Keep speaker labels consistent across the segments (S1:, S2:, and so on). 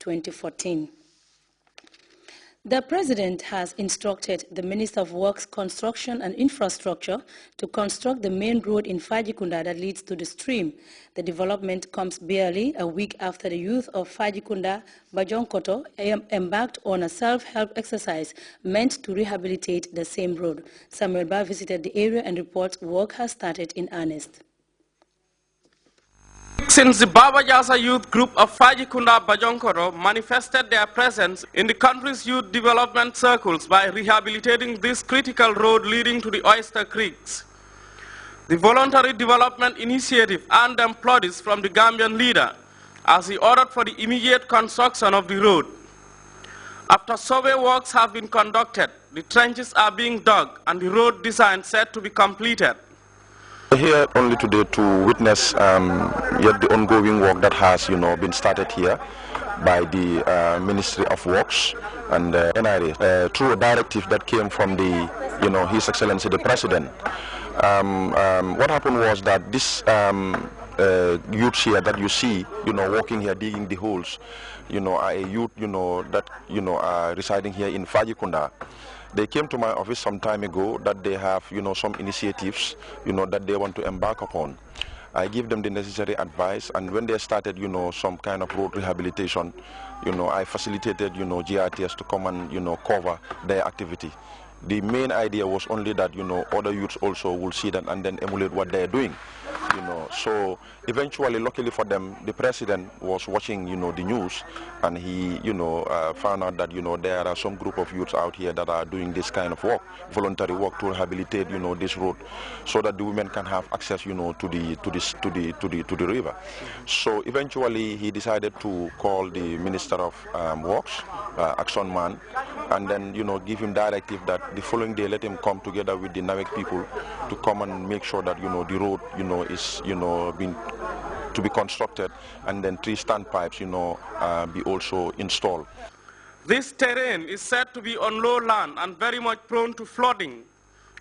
S1: 2014. The President has instructed the Minister of Works, Construction and Infrastructure to construct the main road in Fajikunda that leads to the stream. The development comes barely a week after the youth of Fajikunda, Bajonkoto, embarked on a self-help exercise meant to rehabilitate the same road. Samuel Ba visited the area and reports work has started in earnest.
S2: Since the Baba Jasa youth group of Fajikunda Bajonkoro manifested their presence in the country's youth development circles by rehabilitating this critical road leading to the Oyster Creeks. The voluntary development initiative earned them plaudits from the Gambian leader as he ordered for the immediate construction of the road. After survey works have been conducted, the trenches are being dug and the road design set to be completed.
S3: We're here only today to witness yet the ongoing work that has, been started here by the Ministry of Works and NRA through a directive that came from the, His Excellency the President. What happened was that this youths here that you see, working here digging the holes, are a youth, that are residing here in Fajikunda. They came to my office some time ago that they have, some initiatives, that they want to embark upon. I give them the necessary advice, and when they started, some kind of road rehabilitation, I facilitated, GRTs to come and, cover their activity. The main idea was only that, other youths also will see that and then emulate what they're doing. So eventually, luckily for them, the President was watching, the news, and he, found out that, there are some group of youths out here that are doing this kind of work, voluntary work to rehabilitate, this road, so that the women can have access, to the river. So eventually, he decided to call the Minister of Works, Action Man, and then, give him directive that the following day let him come together with the NAWEC people to come and make sure that, the road, is, being to be constructed, and then 3 standpipes, be also installed.
S2: This terrain is said to be on low land and very much prone to flooding,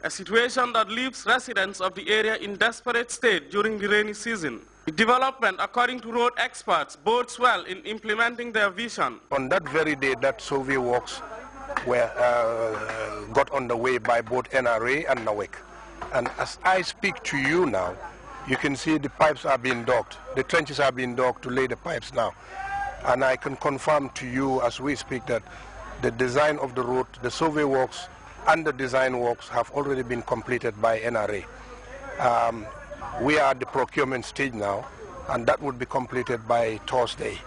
S2: a situation that leaves residents of the area in desperate state during the rainy season. The development, according to road experts, bodes well in implementing their vision.
S4: On that very day, that survey works were got underway by both NRA and NAWEC. And as I speak to you now, you can see the pipes are being dug. The trenches are being dug to lay the pipes now. And I can confirm to you as we speak that the design of the road, the survey works and the design works have already been completed by NRA. We are at the procurement stage now, and that would be completed by Thursday.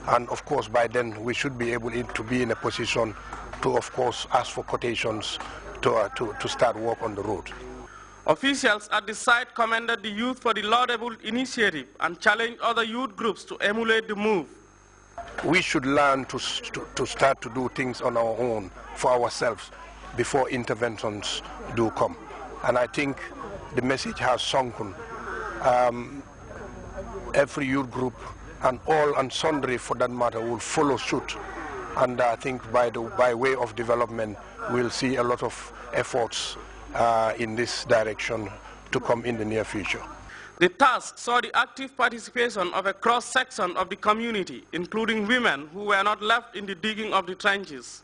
S4: And of course, by then we should be able to be in a position to, of course, ask for quotations to start work on the road.
S2: Officials at the site commended the youth for the laudable initiative and challenged other youth groups to emulate the move.
S4: We should learn to start to do things on our own for ourselves before interventions do come. And I think the message has sunken. Every youth group and all and sundry for that matter will follow suit. And I think by way of development, we'll see a lot of efforts in this direction to come in the near future.
S2: The task saw the active participation of a cross-section of the community, including women who were not left in the digging of the trenches.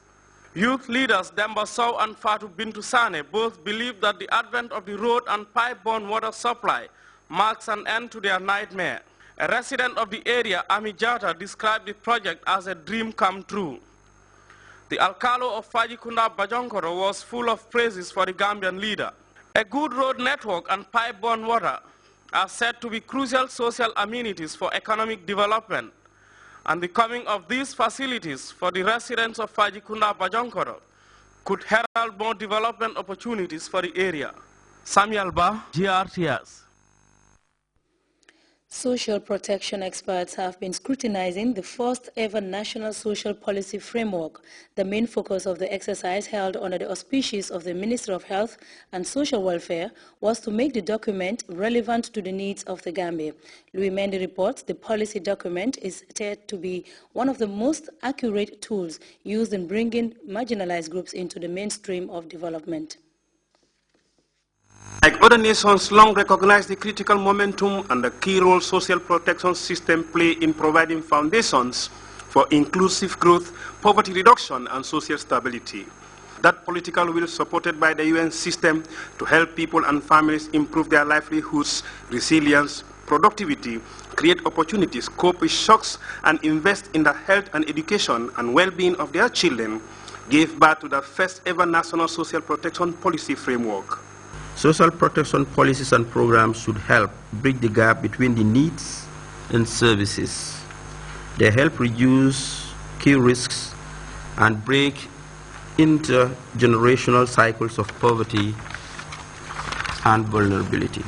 S2: Youth leaders Demba Sow and Fatou Bintou Sane both believe that the advent of the road and pipe-borne water supply marks an end to their nightmare. A resident of the area, Ami Jata, described the project as a dream come true. The Alcalo of Fajikunda Bajonkoro was full of praises for the Gambian leader. A good road network and pipe-borne water are said to be crucial social amenities for economic development, and the coming of these facilities for the residents of Fajikunda Bajonkoro could herald more development opportunities for the area. Samuel Ba, GRTS.
S1: Social protection experts have been scrutinizing the first ever National Social Policy Framework. The main focus of the exercise, held under the auspices of the Ministry of Health and Social Welfare, was to make the document relevant to the needs of the Gambia. Louis Mendy reports the policy document is said to be one of the most accurate tools used in bringing marginalized groups into the mainstream of development.
S2: Like other nations long recognize the critical momentum and the key role social protection system play in providing foundations
S5: for inclusive growth, poverty reduction, and social stability. That political will supported by the UN system to help people and families improve their livelihoods, resilience, productivity, create opportunities, cope with shocks, and invest in the health and education and well-being of their children, gave birth to the first ever national social protection policy framework.
S6: Social protection policies and programs should help bridge the gap between the needs and services. They help reduce key risks and break intergenerational cycles of poverty and vulnerability.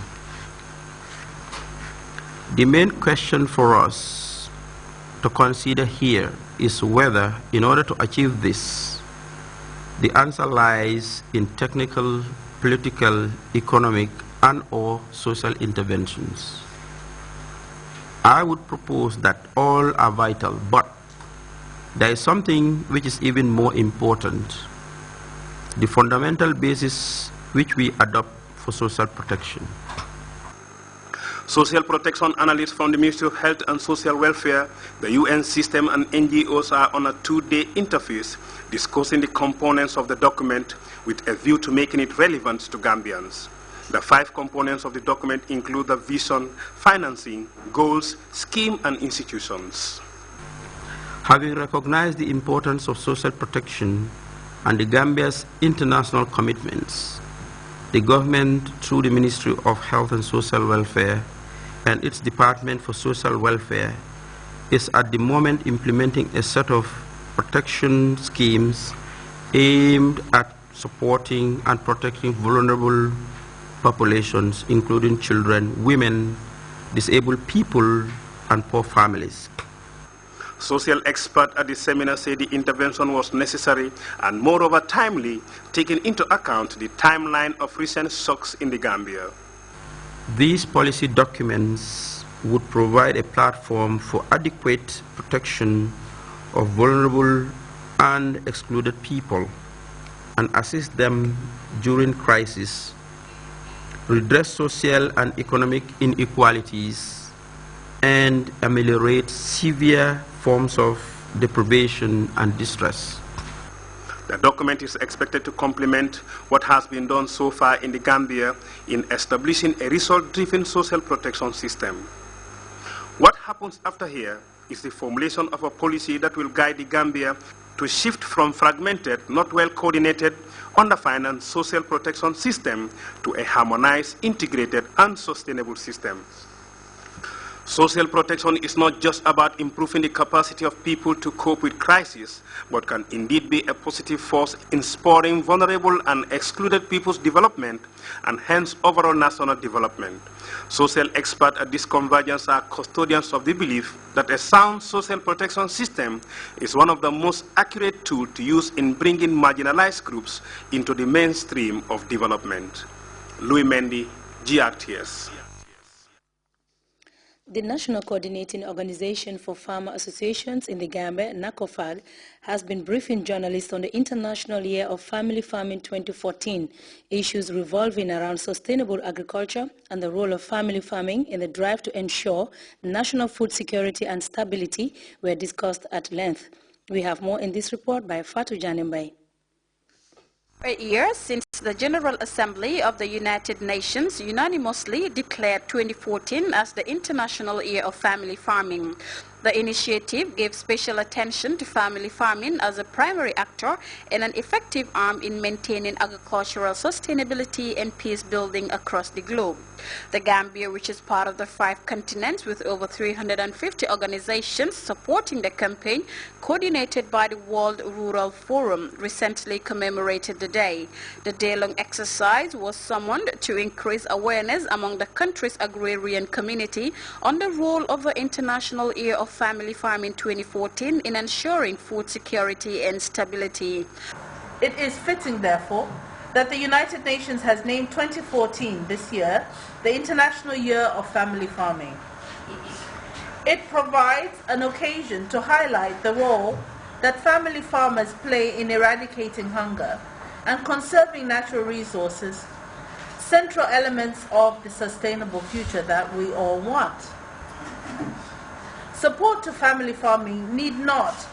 S6: The main question for us to consider here is whether, in order to achieve this, the answer lies in technical, political, economic, and/or social interventions. I would propose that all are vital, but there is something which is even more important: the fundamental basis which we adopt for social protection.
S5: Social protection analysts from the Ministry of Health and Social Welfare, the UN system, and NGOs are on a two-day interface discussing the components of the document with a view to making it relevant to Gambians. The 5 components of the document include the vision, financing, goals, scheme, and institutions.
S6: Having recognized the importance of social protection and the Gambia's international commitments, the government, through the Ministry of Health and Social Welfare and its Department for Social Welfare, is at the moment implementing a set of protection schemes aimed at supporting and protecting vulnerable populations, including children, women, disabled people, and poor families.
S5: Social experts at the seminar said the intervention was necessary and moreover timely, taking into account the timeline of recent shocks in the Gambia.
S6: These policy documents would provide a platform for adequate protection of vulnerable and excluded people and assist them during crisis, redress social and economic inequalities, and ameliorate severe forms of deprivation and distress.
S5: The document is expected to complement what has been done so far in the Gambia in establishing a result-driven social protection system. What happens after here is the formulation of a policy that will guide the Gambia to shift from fragmented, not well-coordinated, underfinanced social protection system to a harmonized, integrated, and sustainable system. Social protection is not just about improving the capacity of people to cope with crisis, but can indeed be a positive force in spurring vulnerable and excluded people's development and hence overall national development. Social experts at this convergence are custodians of the belief that a sound social protection system is one of the most accurate tools to use in bringing marginalized groups into the mainstream of development. Louis Mendy, Grts.
S1: The National Coordinating Organization for Farmer Associations in the Gambia, NACOFAG, has been briefing journalists on the International Year of Family Farming 2014. Issues revolving around sustainable agriculture and the role of family farming in the drive to ensure national food security and stability were discussed at length. We have more in this report by Fatou Janembai.
S7: A year since the General Assembly of the United Nations unanimously declared 2014 as the International Year of Family Farming. The initiative gave special attention to family farming as a primary actor and an effective arm in maintaining agricultural sustainability and peace building across the globe. The Gambia, which is part of the 5 continents with over 350 organizations supporting the campaign, coordinated by the World Rural Forum, recently commemorated the day. The day-long exercise was summoned to increase awareness among the country's agrarian community on the role of the International Year of Family Farming 2014 in ensuring food security and stability.
S8: It is fitting, therefore, that the United Nations has named 2014 this year the International Year of Family Farming. It provides an occasion to highlight the role that family farmers play in eradicating hunger and conserving natural resources, central elements of the sustainable future that we all want. Support to family farming need not